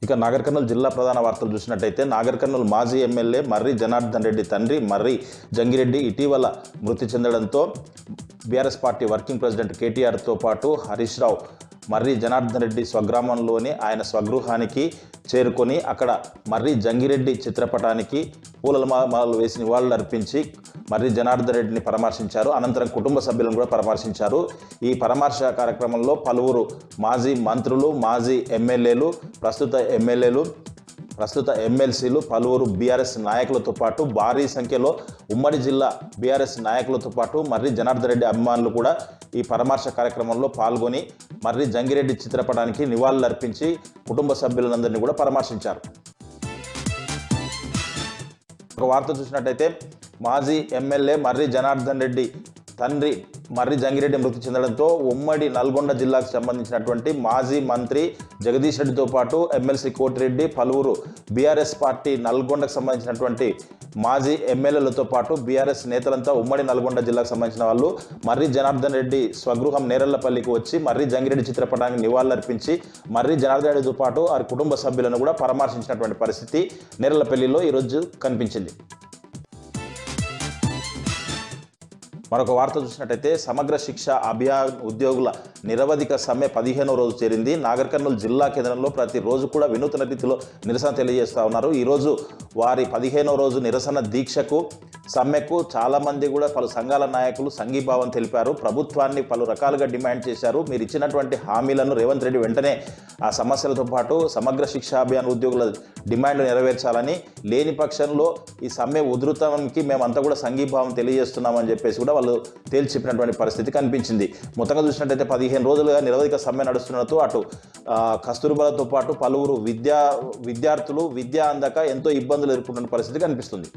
ఇక నాగర్ కర్నూలు జిల్లా ప్రధాన వార్తలు చూసినట్టయితే నాగర్ కర్నూలు మాజీ ఎమ్మెల్యే మర్రి జనార్దన్ రెడ్డి తండ్రి మర్రి జంగిరెడ్డి ఇటీవల మృతి చెందడంతో బీఆర్ఎస్ పార్టీ వర్కింగ్ ప్రెసిడెంట్ కేటీఆర్తో పాటు హరీష్ రావు మర్రి జనార్దన్ రెడ్డి స్వగ్రామంలోని ఆయన స్వగృహానికి చేరుకొని అక్కడ మర్రి జంగిరెడ్డి చిత్రపటానికి పూలమాలలు వేసి నివాళులర్పించి మర్రి జనార్దన్ రెడ్డిని పరామర్శించారు. అనంతరం కుటుంబ సభ్యులను కూడా పరామర్శించారు. ఈ పరామర్శ కార్యక్రమంలో పలువురు మాజీ మంత్రులు, మాజీ ఎమ్మెల్యేలు, ప్రస్తుత ఎమ్మెల్సీలు, పలువురు బీఆర్ఎస్ నాయకులతో పాటు భారీ సంఖ్యలో ఉమ్మడి జిల్లా బీఆర్ఎస్ నాయకులతో పాటు మర్రి జనార్దన్ రెడ్డి అభిమానులు కూడా ఈ పరామర్శ కార్యక్రమంలో పాల్గొని మర్రి జంగిరెడ్డి చిత్రపటానికి నివాళులర్పించి కుటుంబ సభ్యులందరినీ కూడా పరామర్శించారు. ఒక వార్త చూసినట్టయితే మాజీ ఎమ్మెల్యే మర్రి జనార్దన్ రెడ్డి తండ్రి మర్రి జంగిరెడ్డి మృతి చెందడంతో ఉమ్మడి నల్గొండ జిల్లాకు సంబంధించినటువంటి మాజీ మంత్రి జగదీష్ రెడ్డితో పాటు ఎమ్మెల్సీ కోటిరెడ్డి, పలువురు బీఆర్ఎస్ పార్టీ నల్గొండకు సంబంధించినటువంటి మాజీ ఎమ్మెల్యేలతో పాటు బీఆర్ఎస్ నేతలంతా ఉమ్మడి నల్గొండ జిల్లాకు సంబంధించిన వాళ్ళు మర్రి జనార్దన్ రెడ్డి స్వగృహం నేరెళ్లపల్లికి వచ్చి మర్రి జంగిరెడ్డి చిత్రపటానికి నివాళులర్పించి మర్రి జనార్దన్ రెడ్డితో పాటు వారి కుటుంబ సభ్యులను కూడా పరామర్శించినటువంటి పరిస్థితి నేరెళ్లపల్లిలో ఈరోజు కనిపించింది. మరొక వార్త చూసినట్టయితే సమగ్ర శిక్ష అభియాన్ ఉద్యోగుల నిరవధిక సమ్మె 15వ రోజు చేరింది. నాగర్ కర్నూలు జిల్లా కేంద్రంలో ప్రతిరోజు కూడా వినూత్న రీతిలో నిరసన తెలియజేస్తూ ఉన్నారు. ఈరోజు వారి 15వ రోజు నిరసన దీక్షకు సమ్మెకు చాలామంది కూడా పలు సంఘాల నాయకులు సంఘీభావం తెలిపారు. ప్రభుత్వాన్ని పలు రకాలుగా డిమాండ్ చేశారు. మీరు ఇచ్చినటువంటి హామీలను రేవంత్ రెడ్డి వెంటనే ఆ సమస్యలతో పాటు సమగ్ర శిక్షా అభియాన్ ఉద్యోగుల డిమాండ్లు నెరవేర్చాలని, లేని పక్షంలో ఈ సమ్మె ఉధృతానికి మేమంతా కూడా సంఘీభావం తెలియజేస్తున్నామని చెప్పేసి కూడా వాళ్ళు తేల్చి చెప్పినటువంటి పరిస్థితి కనిపించింది. మొత్తంగా చూసినట్టయితే 15 రోజులుగా నిరవధిక సమ్మె నడుస్తున్నట్టు అటు కస్తూర్బాలతో పాటు పలువురు విద్యార్థులు విద్య అందక ఎంతో ఇబ్బందులు ఎదుర్కొంటున్న పరిస్థితి కనిపిస్తుంది.